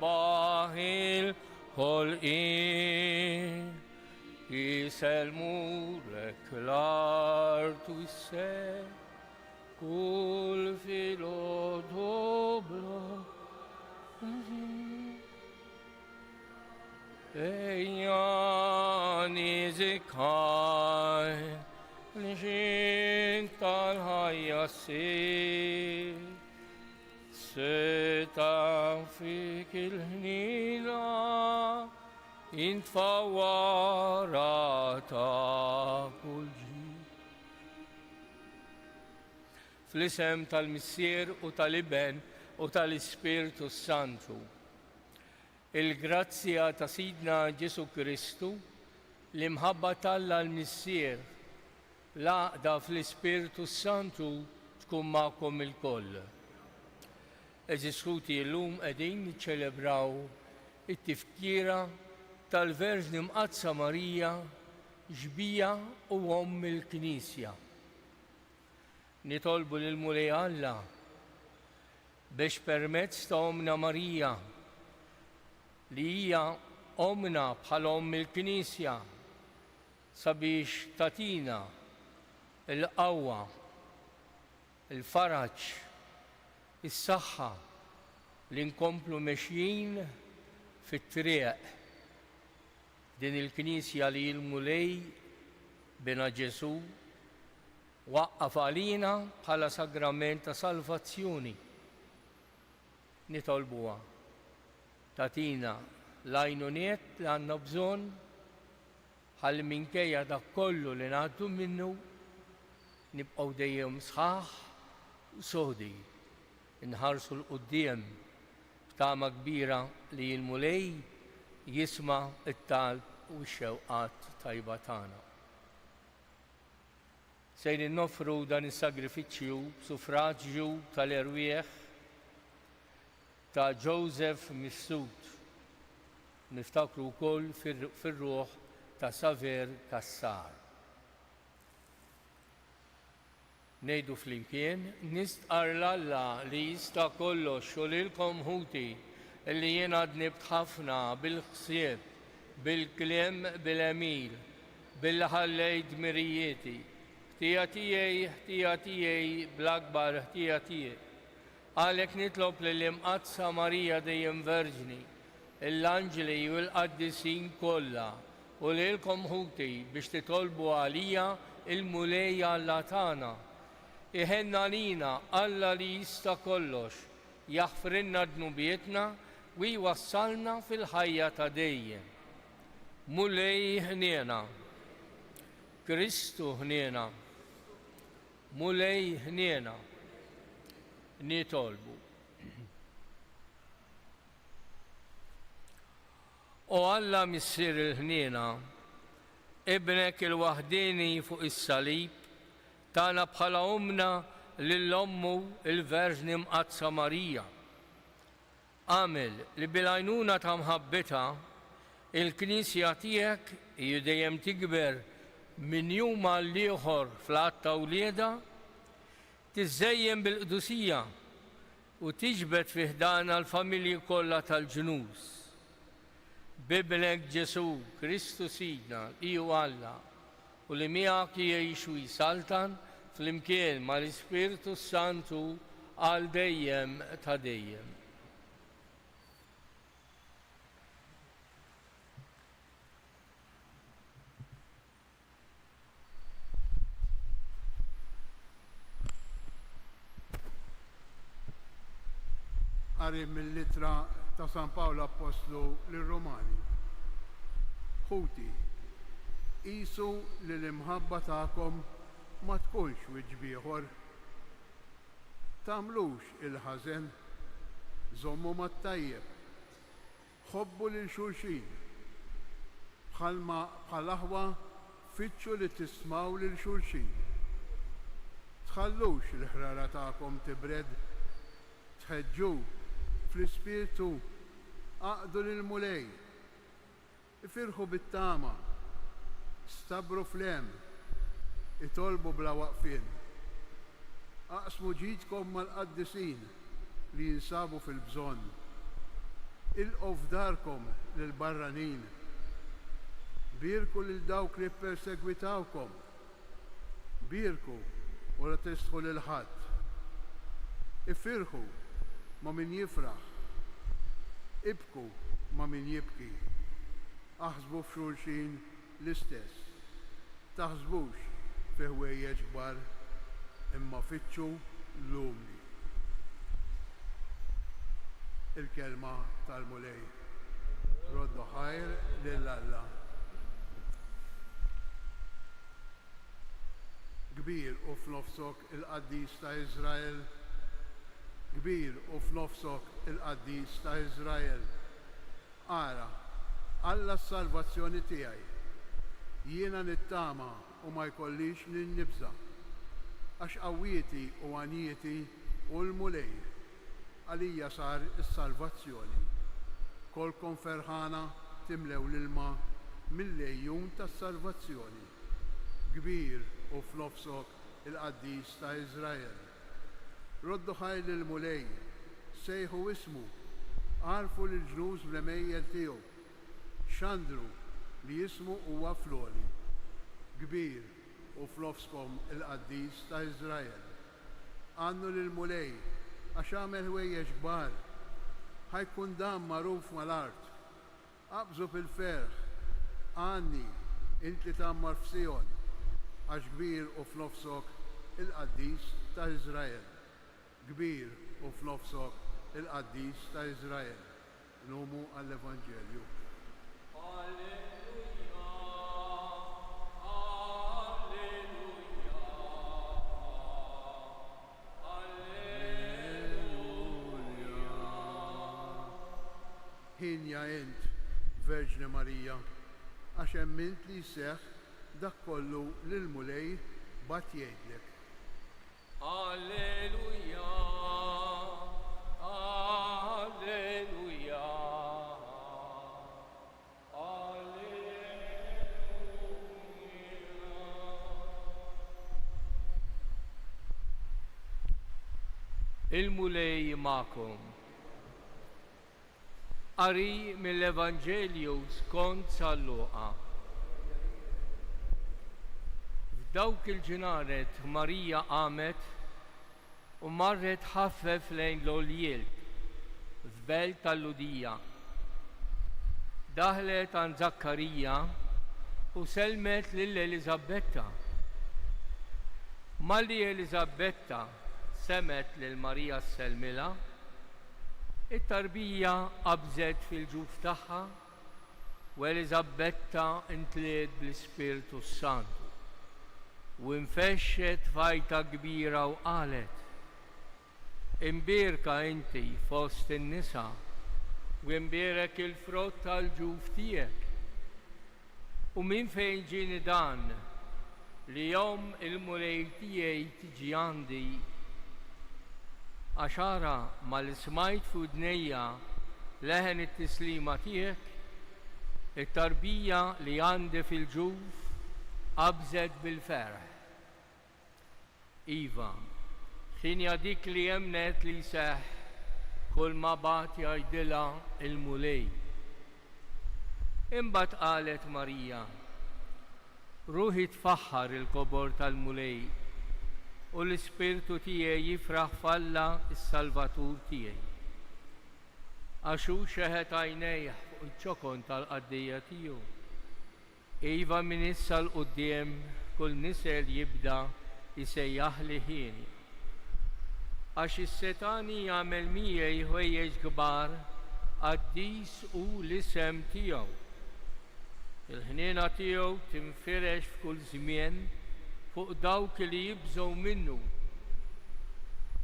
bahil hol'in. Iselmu klart u se kul filo dobro Ejan izikaj Nishin talhaya si Seta fikil hnila Intfawarata kulġi. Fl-isem tal-Missier u tal-Iben u tal-Ispirtu Santu. Il-grazzja ta' Sidna Ġesu Kristu li mħabba Alla l-Missier laqda fl-Ispirtu Santu tkun magħkom il-koll. Eżiskuti l-lum qegħdin niċċelebraw it-tifkira tal-Verġni Mqazza Marija ġbija u il-Knisja. Nitolbu lil-Mulej Alla biex permezz ta' Omna Marija li hija omna bħal il-Knisja sabiex tatina il-qawwa, il-faraġ, is-saħħa li nkomplu mexjin fit-triq din il-Knisja li l-Mulej bina Ġesu waqqaf għalina bħala sagrament ta' salvazzjoni. Nitolbuha tatina l-għajnuniet li għandna bżonn ħalli minkejja dak kollu li ngħaddu minnu nibqgħu dejjem sħaħ u sodi inħarsu l-quddiem b'tama kbira li l-Mulej jisma' it-talb u x-xewqat tajba tagħna. Sejrin noffru dan is-sagrifiċċju b'suffraġġju tal-erwieħ ta' Joseph Mifsud. Niftakru wkoll fir-ruħ ta' Saver Kassar. Ngħidu flimkien, nistqar l-Alla li jista' kollox u lilkom ħuti illi jien għadni b'ħafna bil-ħsieb, bil-kliem bil-emil, bil-ħallejt mirijieti, ħtija tiegħi bl-akbar ħtija tiegħi. Għalhekk nitlob lill-Imqazza Marija dejjem Verġni, l-anġeli u l-qaddisin kollha u lilkom ħuti biex titolbu għalija il-Mulej Alla tagħna. Iħenna lina Alla li jista' kollox, jaħfrinna dnubietna u jwassalna fil-ħajja ta' dejjem. Mulej ħniena, Kristu ħniena, Mulej ħniena, nitolbu. O Alla Missier il-ħniena, ibnek il-waħdini fuq is-salib, tagħna bħala omna lill-ommu il-Verġni Mqazza Marija. Għamel li bil-għajnuna ta' mħabbita il-Knisja tiegħek dejjem tikber minn jum għal ieħor fl-qatt ta' wlieda, tiżżejjem bil-qdusija u tiġbed fih dan l-familji kollha tal-ġnus. Bibnek Ġesu Kristu Sidna li hu Alla u li miegħek jgħixu jisaltan flimkien mal-Ispirtu Santu għal dejjem ta' dejjem. Qari mill-Littra ta' San Pawlu Apostlu lir-Romani. Ħuti, qisu li l-imħabba tagħkom ma tkunx wiġġ ieħor. Tagħmlux il-ħażen, żommu mat-tajjeb, ħobbu lil xulxin. Bħal aħwa fitxu li tismaw lil xulxin. Tħallux il-ħrara tagħkom tibred, tħeġġu fl-Ispirtu aqdu lil-Mulej, ifirħu bit-tama, stabru fl-hemm, itolbu bla waqfien. Aqsmu ġidkom mal-qaddisin li jinsabu fil-bżonn. ilqu f'darkom lill-barranin, birku lil dawk li ppersegwitawkom, birku u la tistħu lil ħadd, ifirħu ma' min jifraħ, ibku ma' min jibki, aħsbu f'xulxin l-istess, taħsbux fi ħwejjeġ kbar imma fittxu l-lumni. Il-kelma tal-mulej. Roddu ħajr lill-Alla. Kbir u f'nofsok il-qaddis ta' Izrael, kbir u f'nofsok il-qaddis ta' Izrael. Ara, Alla s-salvazzjoni tiegħi, jiena nittama u ma jkollix nibża, għax qawwieti u għanieti u l-mulej għalija sar is-salvazzjoni. Kolkom ferħana timlew l-ilma mill-lejjun tas-salvazzjoni. Kbir u f'nofsok il-qaddis ta' Izrael. Roddu ħajr lill-mulej, sejħu ismu, għarfu l-ġnus bl-emejjel tiegħu, xandru li jismu huwa Floli. Kbir u f'nofskom il-qaddis ta' Izrael. Għannu lill-mulej għax għamel ħwejjeġ kbar, ħajkun dam magħruf mal-art. Qabżu bil-ferħ, għanni inti tammar f'Sion, għax kbir u f'nofsok il-qaddis ta' Izrael. Kbir u f'nofsok il-qaddis ta' Izrael. Numu għall-Evanġelju. Ħinja ent, Verġne Marija, għax emmint li seħ dak kollu lill-mulej bat jgħidlek. Alleluja, alleluja, alleluja. Il-mulej ma'kom. Qari mill-Evanġelju skont San Luqa. F'dawk il-ġranet Marija qamet u marret ħaffef lejn l-Oljiet f'belt tal-Ludija. Daħlet għand Zakkarija u selmet lil Elisabetta. Malli Elisabetta semet lil Marija s-selmila, it-tarbija qabżet fil-ġuf tagħha u Elisabetta intliet bl-Ispiritu Santu u nfexxet fajta kbira u qalet: Imbierka inti fost in-nisa u imbierek il-frott tal-ġuf tiegħek. U minn fejn ġieni dan li jom il-mulej tiegħi tiġi għandi għaxara mal-smajt f'udnejja leħen it-tislima tiegħek, it-tarbija li għandi fil-ġuf qabżet bil-ferħ. Iva, ħinja dik li jemnet li seħ kull ma bat jgħidilha il-mulej. Imbagħad qalet Marija: Ruħi tfaħħar il-kobor tal-mulej u l-Ispirtu tiegħi jifraħ f'Alla s-Salvatur tiegħi. Għax hu xeħet għajnejh fuq iċ-ċokon tal-qaddija tiegħu. Iva minn issa l-qudiem kull nisel jibda jsejjaħli ħieni. Għax is-Setani jagħmel miegħi ħwejjeġ kbar qaddis hu l-isem tiegħu. Il-ħniena tiegħu tinfirex f'kull żmien fuq dawk li jibżgħu minnu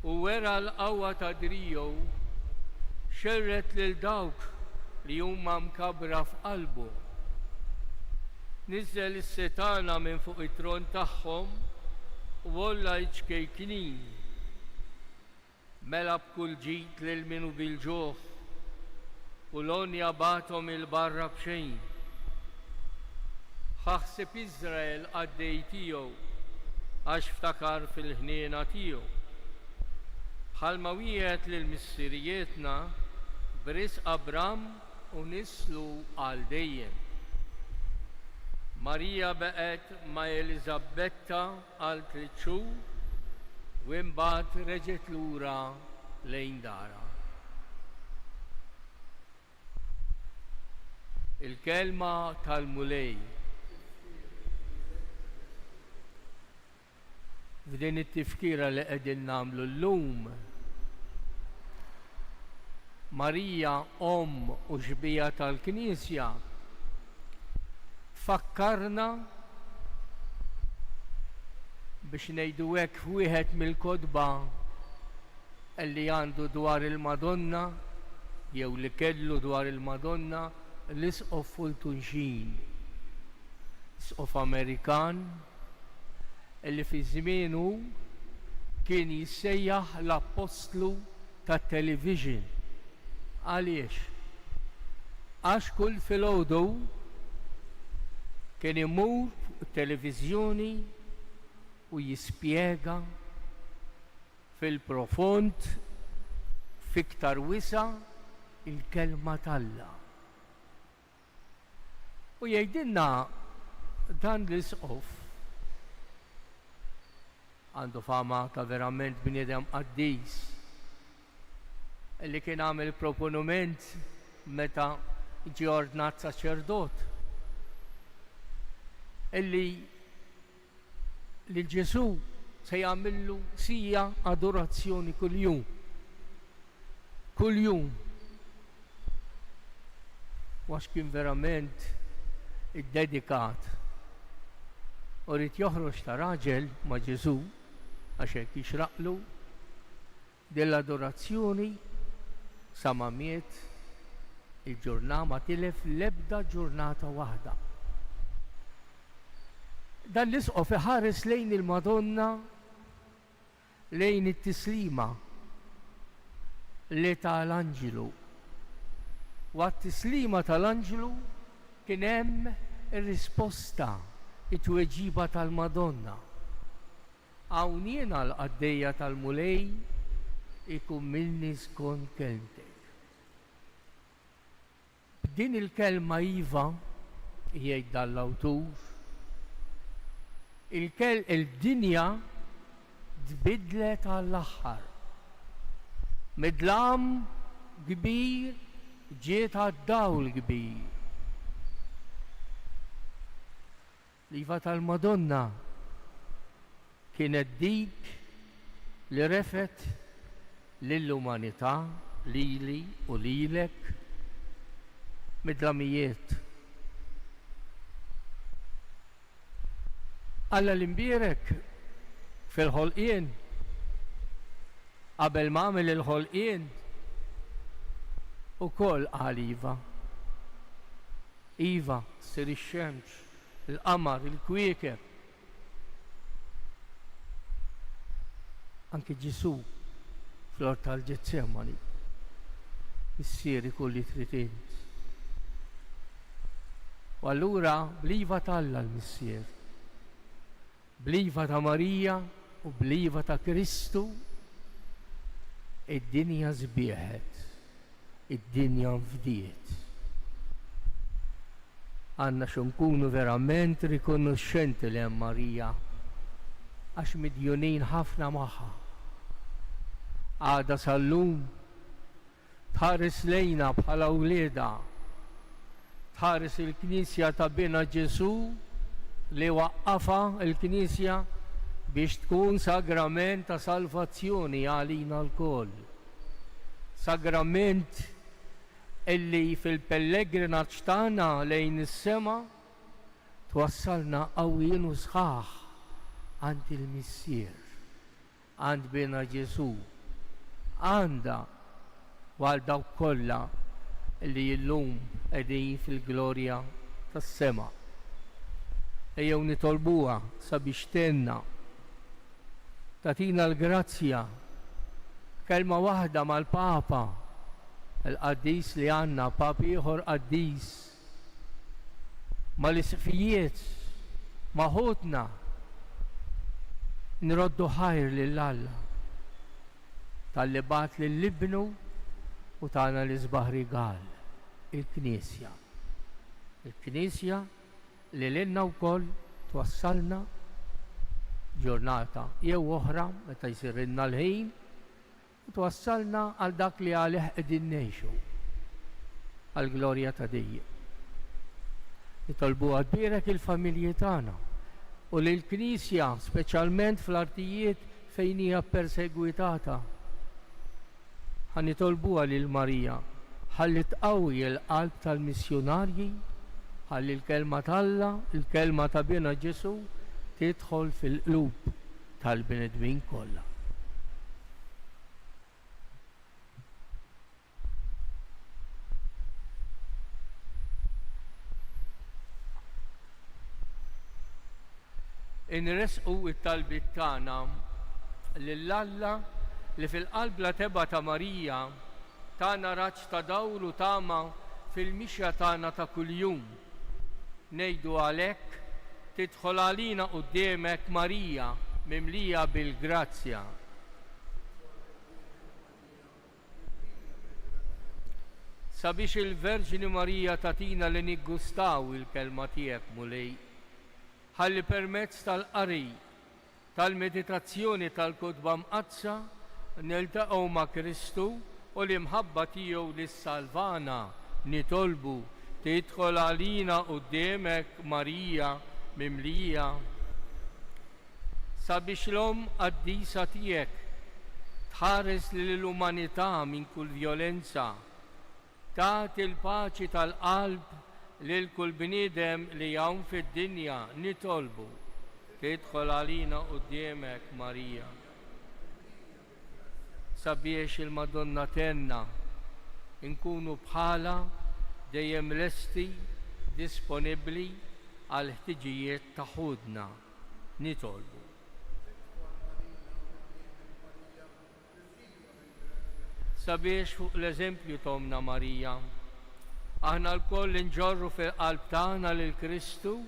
u wera l-qawwa ta' driegħu xerret lil dawk li huma mkabbra f'qalbu. Niżżel is-Setana minn fuq it-tron tagħhom u wolla ċkejknin. Mela b'kull ġid lil minu bil-ġuħ u l-onja bathom il-barra b'xejn. Ħaħseb Iżrael għaddej tiegħu għax ftakar fil-ħniena tiegħu. Bħalma wieħed lil missirijietna bris Abram u nislu għal dejjem. Marija baqgħet ma' Elizabetta għal 3 xhur u imbagħad reġgħet lura lejn darha. Il-kelma tal-mulej. F'din it-tifkira li qegħdin nagħmlu llum, Marija u xbija tal-Knisja fakkarna biex ngħidu hekk f'wieħed mill-kotba li għandu dwar il-Madonna jew li kellu dwar il-Madonna l-isqof Fulton Sheen, isqof Amerikan li fi żmienu kien jissejjaħ l-apostlu tat-television. Għaliex? Għax kull filgħodu kien imur televizjoni u jispjega fil-profond fiktar wisa il-kelma tal-Alla. U jgħidilna dan l-isqof għandu fama ta' verament bniedem qaddis li kien għamel proponument meta ġie ordnat saċerdot illi Ġesu se jagħmillu sija adorazzjoni kuljum. Kuljum. Għax kien verament iddedikat. U rrid joħroġ ta' raġel ma' Ġesu għax hekk jixraqlu dell-adorazzjoni sa ma miet il-ġurnata ma tilef l-ebda ġurnata waħda. Dan l-isqof iħares lejn il-Madonna lejn it-tislima li tal-Anġelu. U għat-tislima tal-Anġelu kien hemm ir-risposta, it-tweġiba tal-Madonna. Hawn jiena l-qaddejja tal-mulej ikun minni skont kelmtek. B'din il-kelma iva, jgħid dal-awtur, il-dinja tbidlet għall-aħħar. Mid-dlam kbir ġiet għad-dawl kbir. L-iva tal-Madonna kienet dik li refet lill-umanità, lili u lilek mid-dlamijiet. Alla l-imbierek fil-ħolqien, qabel ma għamel il-ħolqien, ukoll qal Iva. Iva, sir ix-xemx, il-qamar, il-kwiekeb. Anke Ġesu fl-ort tal-Ġetsemani issir ikolli trid int. U allura bl-iva tal-Alla l-missier, bl-iva ta' Marija u bl-iva ta' Kristu id-dinja żbieħet, id-dinja nfdiet. Għandna nkunu verament rikonoxxenti li hemm Marija għax midjunin ħafna magħha. Għada sal-lum tħares lejna bħala wlieda, tħares il-Knisja ta' bina Ġesu li waqqafa il-Knisja biex tkun sagrament ta' salvazzjoni għalina l-koll. Sagrament illi fil-pellegrinaġġ tagħna lejn is-sema twassalna qawwien u sħaħ għand il-missier, għand bina Ġesu, għanda għal dawk kollha li llum qegħdin fil-glorja tas-sema. Ejjew nitolbuha sabiex tenna tatina l-grazzja kelma waħda mal-Papa, il-qaddis li għandna, Pap ieħor qaddis, mal-isfijiet, maħutna nroddu ħajr lill-Alla tal-li bat lill-ibnu u tagħna l-isbaħ rigal, il-Knisja. Il-Knisja li lilna wkoll twassalna ġurnata jew oħra meta jsirilna l-ħin u twassalna għal dak li għalih qegħdin ngħixu għall-glorja ta' Dejjem. Nitolbu għadbierek il-familji tagħna u lill-Knisja speċjalment fl-artijiet fejn hija persegwitata. Ħanitolbuha lil Marija ħalli tqawwi l-qalb tal-missjonarji, ħalli l-kelma t'Alla, il-kelma ta' bina Ġesu tidħol fil-qlub tal-bnedmin kollha. Inresqu it-talbit tagħna lill-Alla li fil-qalb la teba ta' Marija tagħna raġġ ta' dawr u tama fil-mixja tagħna ta' kuljum. Ngħidu għalhekk tidħol għalina quddiemek Marija mimlija bil-grazzja. Sabiex il-Verġini Marija tatina li niggustaw il-kelma tiegħek mulej. Ħalli permezz tal-qari, tal-meditazzjoni tal-kutba mqazza niltaqgħu ma' Kristu u l-imħabba tiegħu lis-salvana nitolbu tidħol għalina quddiemek Marija mimlija. Sabiex l-om qaddisa tiegħek tħares lill-umanità minn kull vjolenza, tagħti l-paċi tal-qalb lil kull bniedem li hawn fid-dinja nitolbu tidħol għalina quddiemek Marija. Sabiex il-Madonna tenna nkunu bħala dejjem lesti, disponibbli għal ħtiġijiet ta' ħudna nitolbu. Sabiex fuq l-eżempju tomna Marija, aħna l-koll nġorru fil-qalb tagħna lil Kristu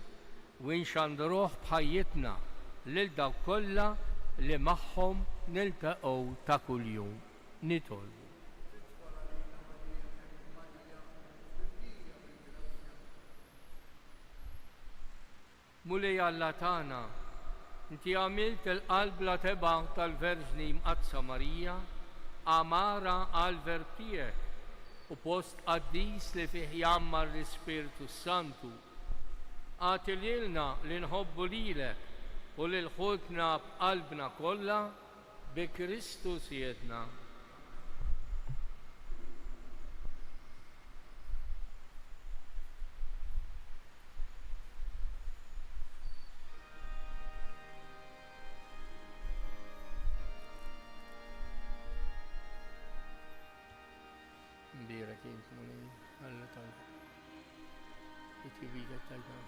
u nxandruh bħajjitna lil dawk kollha li magħhom niltaqgħu ta' kuljum nitolbu. Mulej Alla tagħna, inti għamilt il-qalb la teba tal-Verġni mqazza Marija amara għal-verb tiegħek u post qaddis li fih jammar l-Ispiritu Santu. Għati lilna li nħobbu lilek u lil ħutna b'qalbna kollha bi Kristu Siedna. Mbirek int mulej Alla tajba. It-tibida tajba.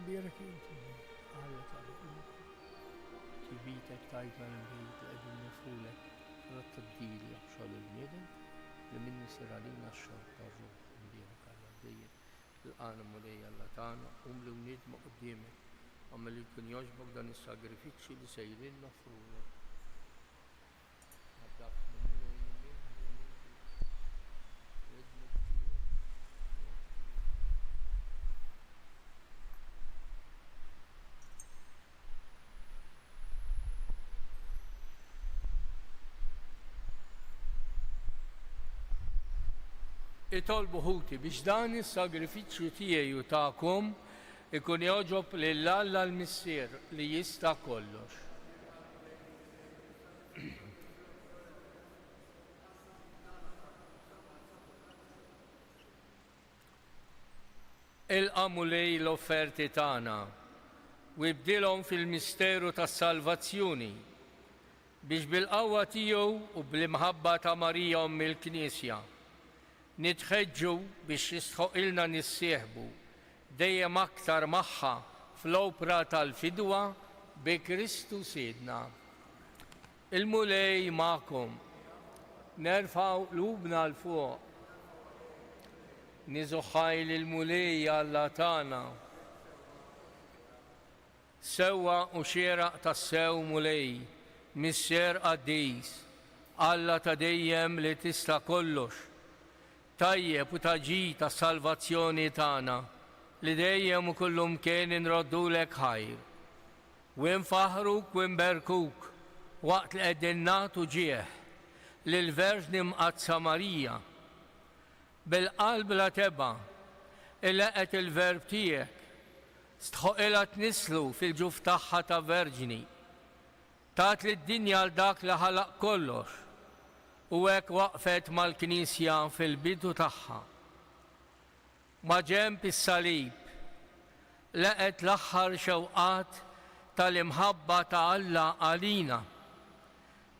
Mbirek int Alla tajba. Tibitek tajba l-bejt li qegħdin nifrulek rat-tibdil jaħxol il-bniedem li min isir għalina x-xogħol tar-ruħ. Mbirek Alla dejjem il-qana mulej Alla tagħna li wniedma quddiemek għamel li jkun jogħġbok dan is-sagrifiċċju li sejrin nofrulek. Itolbu ħuti biex dan is-sagrifiċċju tiegħi u tagħkom ikun jogħġob lill-Alla l-Missier li jista' kollox. il-qamulej l-offerti tagħna u jbdilhom fil-misteru tas-salvazzjoni biex bil-qawwa tiegħu u bl-imħabba ta' Marija Omm il-Knisja nitħeġġu biex jistħoqilna nissieħbu dejjem aktar magħha fl-opra tal-fidwa bi Kristu Siedna. Il-mulej magħkom, nerfgħu qlubna l fuq, niżuħħaj lill-mulej Alla tagħna. Sewwa u xieraq tas-sew mulej, misser qaddis, Alla ta' dejjem li tista' kollox, tajjeb u taġi tas salvazzjoni tagħna li dejjem u kullum kien inroddulek ħajr. U nfaħruk u nberkuk waqt li qegħdin nagħtu ġieħ lill-Verġni Mqazza Marija bil-qalb la teba il-laqet il-verb tiegħek stħoqilha tnislu fil-ġuf tagħha ta' verġni tat lid-dinja għal dak li ħalaq kollox u hekk waqfet mal-Knisja fil-bidu tagħha. Ma' ġenb is-salib laqet l-aħħar xewqat tal-imħabba ta' Alla għalina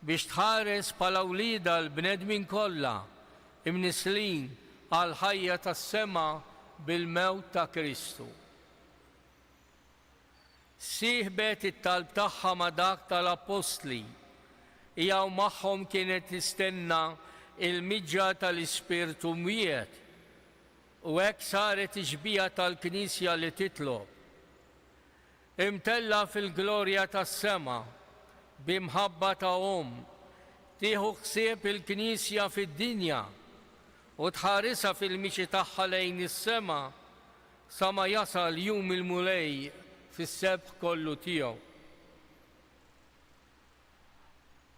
biex tħares bħala wlieda l-bnedmin kollha imnislin għal ħajja tas-sema bil-mewt ta' Kristu. Sieħbet it-talb tagħha ma' dak tal-Apostli hija magħhom kienet tistenna il-miġġa tal-Ispirtu Mwiet u hekk saret ixbija tal-Knisja li titlob. Imtella fil-glorja tas-sema b'imħabba ta' tieħu ħsieb il-Knisja fid-dinja u tħarisha fil-mixi tagħha lejn is-sema sa ma jasal jum il-mulej fis-sebħ kollu tiegħu.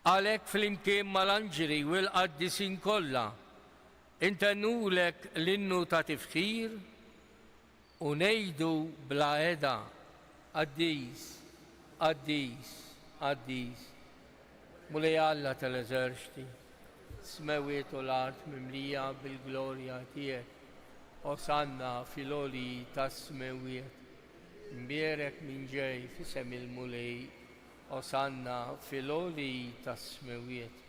Għalhekk flimkien mal-anġeli u l-qaddisin kollha intennulek l-innu ta' tifħir u ngħidu bla għeda Qaddis, Qaddis, Qaddis, mulej Alla tal-eżerċti, smewiet u l-art mimlija bil-glorja tiegħek, Osanna fil-oli tas-smewiet, mbierek minn ġej fisem il-mulej, Osanna fil-oli tas-smewiet.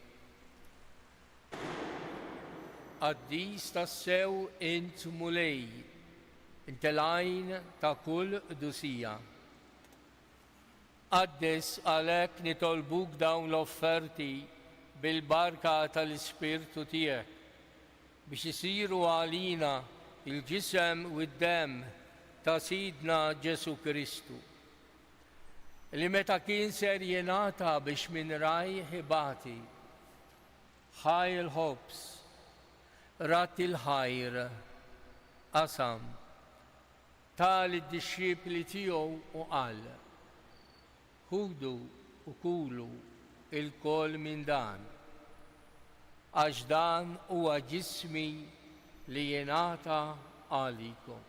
Qaddis tas-sew int mulej, int l-għajn ta' kull qdusija. Qaddes għalhekk nitolbuk dawn l-offerti bil-barka tal-Ispirtu tiegħek biex isiru għalina il-ġisem u d-demm ta' Sidna Ġesu Kristu li meta kien ser jingħata biex minn raj ħibati ħaj il-ħobs rat il-ħajr qasam tal id-dixxipli tiegħu u qal ħudu u kulu il-kol minn dan, għax dan huwa ġismi li jingħata għalikom.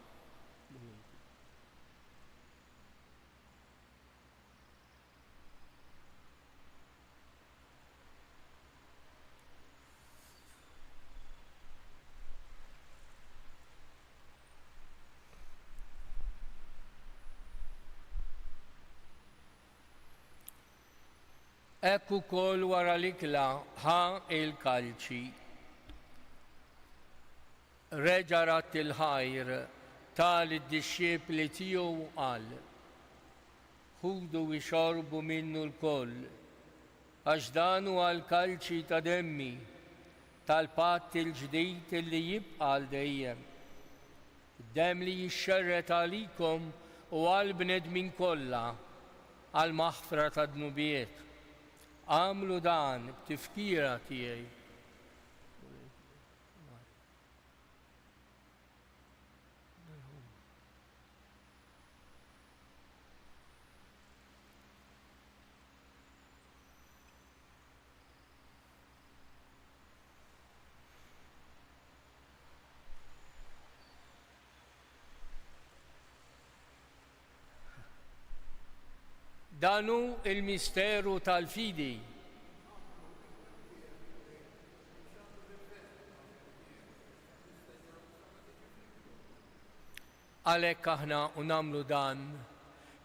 Ekk ukoll wara l-ikla ħa il-kalċi. Reġa' rat il-ħajr tal id-dixxiepli tiegħu qal ħudu u xorbu minnu l-koll għax dan huwa l-kalċi ta' demmi tal-patt il-ġdid li jibqa' għal dejjem. Demm li jixxerret għalikom u għal bnedmin kollha għal maħfra ta' dnubiet. Għamlu dan b'tifkira tiegħi. Danu il-misteru tal-fidi. Għalhekk aħna nagħmlu dan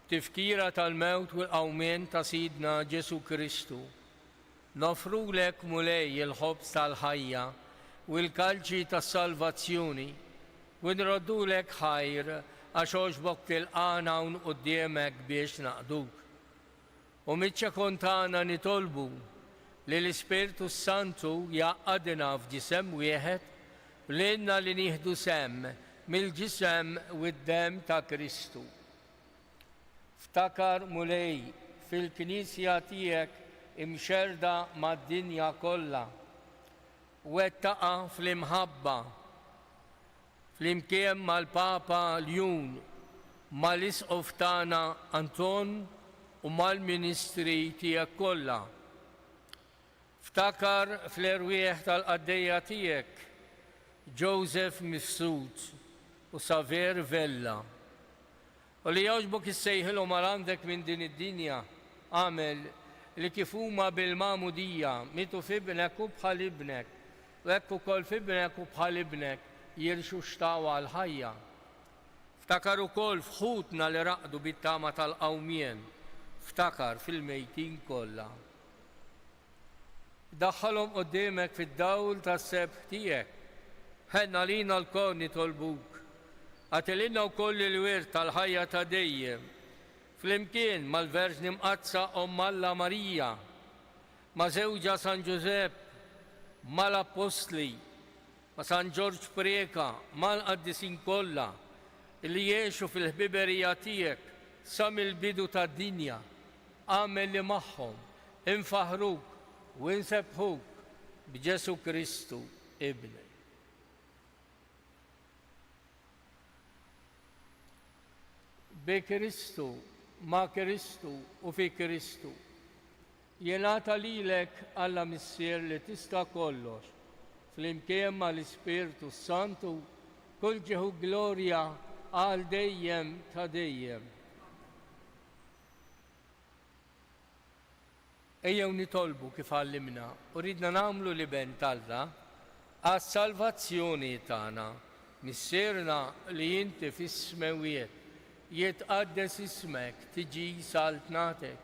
tifkira tal-mewt u l-qawmien ta' Sidna Ġesu Kristu. Nofrulek mulej il-ħobż tal-ħajja u l-kalċi tas-salvazzjoni u nroddulek ħajr għax għoġbok tilqana hawn quddiemek biex naqduk. U miċċa kontana nitolbu li l-Ispirtu Santu jaqadna f'ġisem wieħed lilna li nieħdu sem mill-ġisem u d-dem ta' Kristu. Ftakar mulej fil-Knisja tiegħek imxerda mad-dinja kollha u wettaqa fl-imħabba fl-imkien mal-Papa Ljun, mal-Isqof tagħna Anton u mal-Ministri tiegħek kollha. Ftakar fl-erwieħ tal-qaddejja tiegħek Joseph Mifsud u Saver Vella. U li jogħġbok issejħilhom għal għandek minn din id-dinja għamel li kif huma bil-magħmudija mitu f'ibnek u bħal ibnek u hekk ukoll f'ibnek u bħal ibnek jirxu xtawa l-ħajja. Ftakar ukoll fħutna li raqdu bit-tama tal-qawmien, ftakar fil-mejtin kollha. Daħħalhom quddiemek fid-dawl tas-sebħ tiegħek. Ħedna lina l-kol nitolbuk. Għatililna wkoll il-wirt tal-ħajja ta' dejjem. Flimkien mal-Verġni Mqazza Omm Alla Marija, ma' żewġa San Ġusepp, mal-Apostli, ma' San Ġorġ Preka, mal-qaddisin kollha li jgħixu fil-ħbiberija tiegħek sa mill-bidu tad-dinja. Għamel li magħhom infaħruk u nsebħuk b'Ġesu Kristu Ibnek. Bi Kristu, ma' Kristu u fi Kristu jingħata lilek Alla Missier li tista' kollox fl-imkien mal-Ispirtu Santu kull ġieħu glorja għal dejjem ta' dejjem. Ejjew nitolbu kif għallimna u ridna nagħmlu li ben Alla għas-salvazzjoni tagħna. Missierna li inti fis-smewiet jitqaddes ismek, tiġi saltnatek,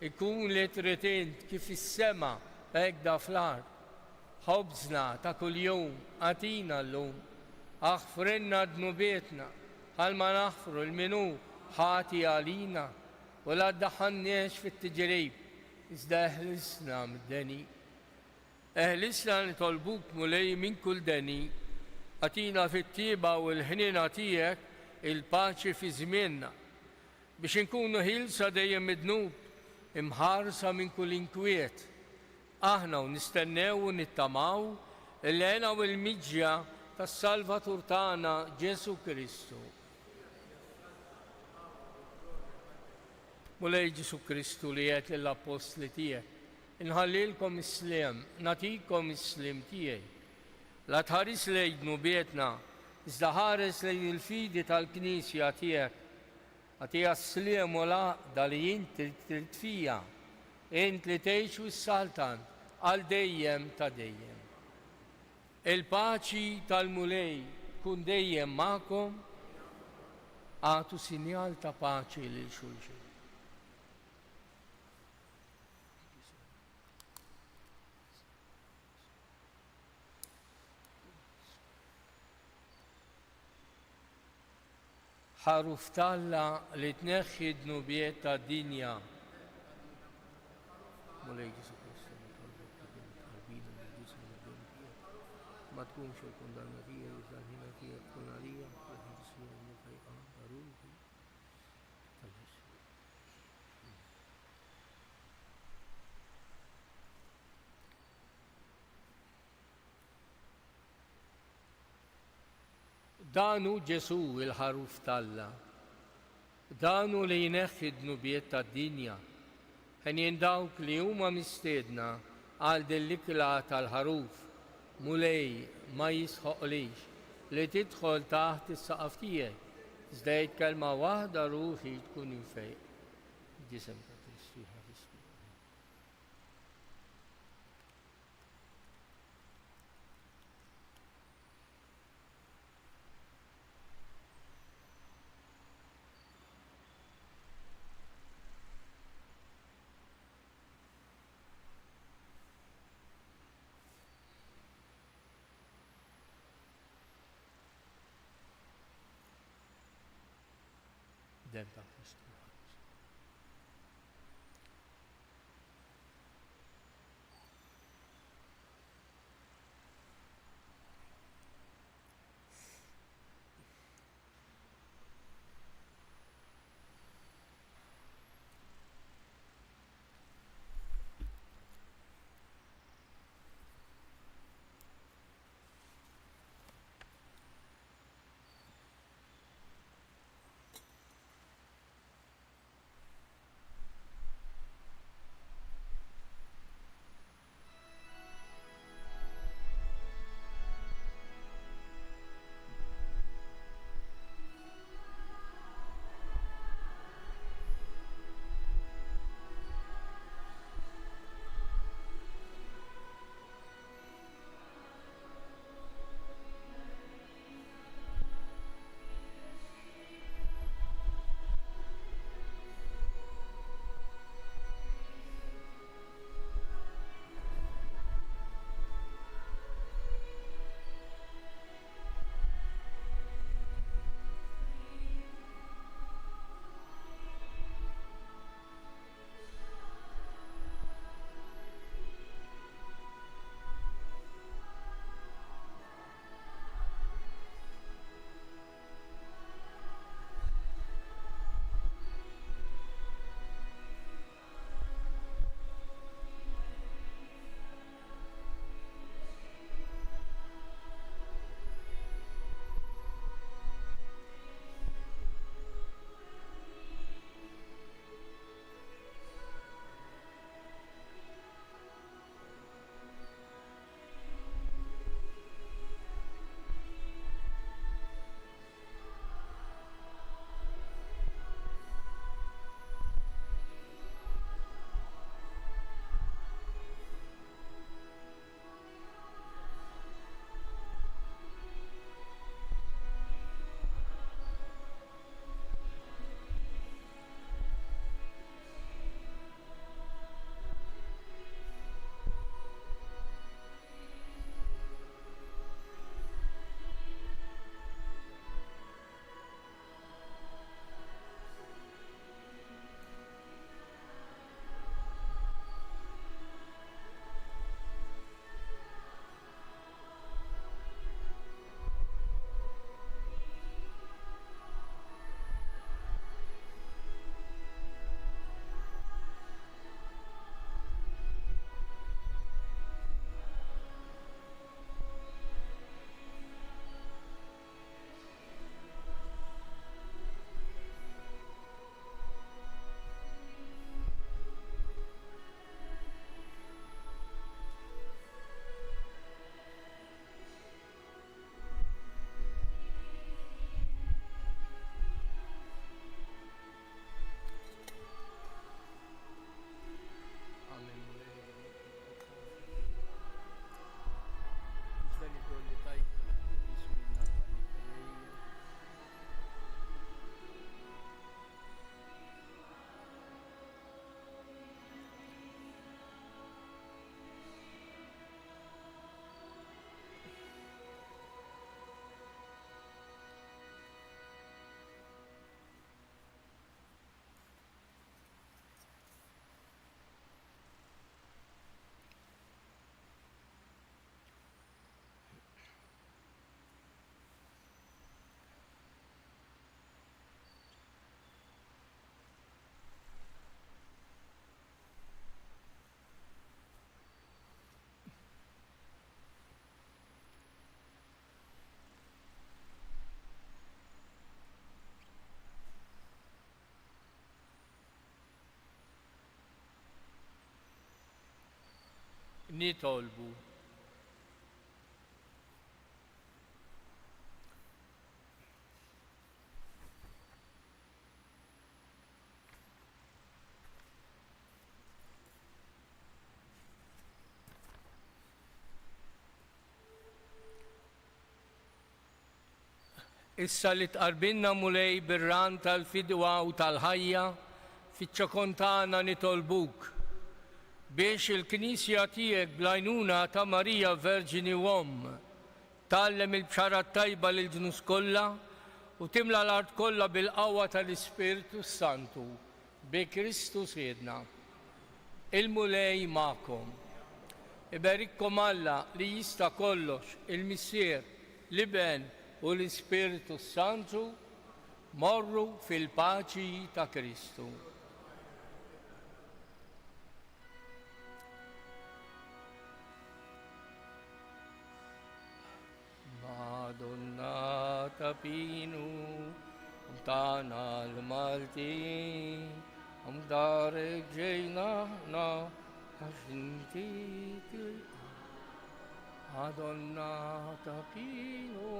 ikun li trid int kif is-sema hekk da fl-ard. Ħobżna ta' kuljum għatina llum, aħfrinna dnubietna ħalma naħfru l-minu ħati għalina u la ddaħħalniex fit-tiġrib iżda eħlisna mid-deni. Eħlisna nitolbuk mulej minn kull deni, għatina fit-tieba u l-ħnina tiegħek il-paċi fi żmienna biex inkunu ħilsa dejjem midnub imħarsa minn kull inkwiet. Aħna u nistennew u nittamaw il-għena u l-miġja tas-Salvatur tagħna Ġesu Kristu. Mulej Ġesu Kristu li qed lill-Apostli tiegħek, inħallilkom is-sliem, nagħtikom is-sliem tiegħi. La tħares lejn dnubietna, iżda ħares lejn il-fidi tal-Knisja tiegħek, għatija s-sliem u l-għaqda li inti trid fija, int li tgħix wis-saltan għal dejjem ta' dejjem. Il-paċi tal-mulej kun dejjem magħkom, għatu sinjal ta' paċi lil xulxin. ħaruf talla li tneħħi d-nubiet ta' dinja. Ma tkunx il-kundannatija li tal-ħina tiegħek tkun għalija, Danu Ġesu il-ħaruf talla, danu li jneħħi d-nubiet tad-dinja, ħenjen dawk li huma mistiedna għal dell-ikla tal-ħaruf, mulej ma jisħoqlix li tidħol taħt is-saqaf tiegħek, iżda kelma waħda ruħi tkun infejq. Ġisem ta' Kristu ħares. fidel ta' Kristu. nitolbu. Issa li tqarbilna mulej bir-ran tal-fidwa u tal-ħajja, fiċ-ċokon tagħna nitolbuk biex il-Knisja tiegħek bl-għajnuna ta' Marija Verġini Uomm tgħallem il-bxarat tajba lil ġnus kollha وتملى الأرض كلها بالقوة الإسبيرتو السانتو بكريستو سيدنا. المولاي معكم. يبارككم الله اللي يستا كلش المسير الابن والإسبيرتو السانتو. مروا في الباce تا كريستو. Madonna tapinu, tana malti, darek jena na hashinti. Madonna tapinu,